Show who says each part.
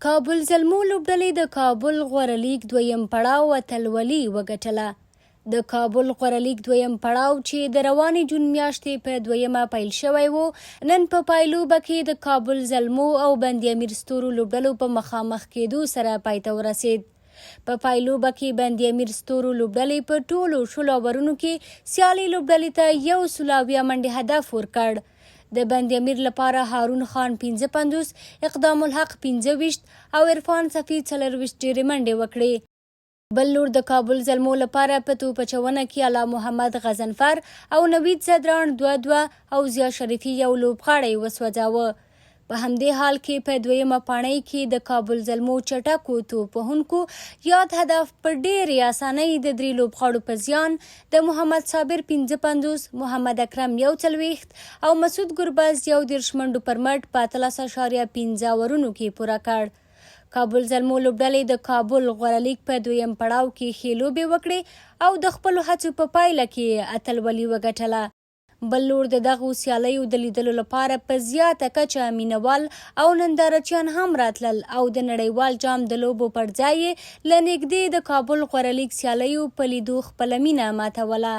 Speaker 1: کابل زلمو لوبډلې د کابل غوره لیګ دویم پړاو اتلولي وګټله. د کابل غوره لیګ دویم پړاو چې د روانې جون میاشتې په دویمه پیل شوی و، نن په پایلوبه کې د کابل زلمو او بند امیر ستورو لوبډلو په مخامخ کېدو سره پای ته ورسېد. په پایلوبه کې بند امیر ستورو لوبډلې په ټولو 16 اوورونو کې سیالي لوبډلې ته 120 منډې هدف ورکړ. د بند امیر لپاره هارون خان 55، اقدام الحق 25 او عرفان صفي 24 ډېرې منډې وکړې. بل لور د کابل زلمو لپاره په توپ اچونه کې الله محمد غضنفر او نوید زدران 2-2 او ضیا شریفي یو لوبغاړی وسوځاوه. په همدې حال کې په دویمه پاڼۍ کې د کابل زلمو چټکو توپ وهونکو یاد هدف په ډېرې اسانۍ د 3 لوبغاړو په زیان د محمد صابر 55، محمد اکرم 41 او مسعود ګربز 11 منډو پر مټ په 13.5 اوورونو کې پوره کړ. کابل زلمو لوبډلې د کابل غوره لیګ په دویم پړاو کې ښې لوبې وکړې او د خپلو هڅو په پایله کې اتلولي وګټله. بل لور د دغو سیالیو د لیدلو لپاره په زیاته کچه مینوال او نندارچیان هم راتلل او د نړیوال جام د لوبو پر ځای له نږدې د کابل غوره لیګ سیالیو په لیدو خپله مینه ماتوله.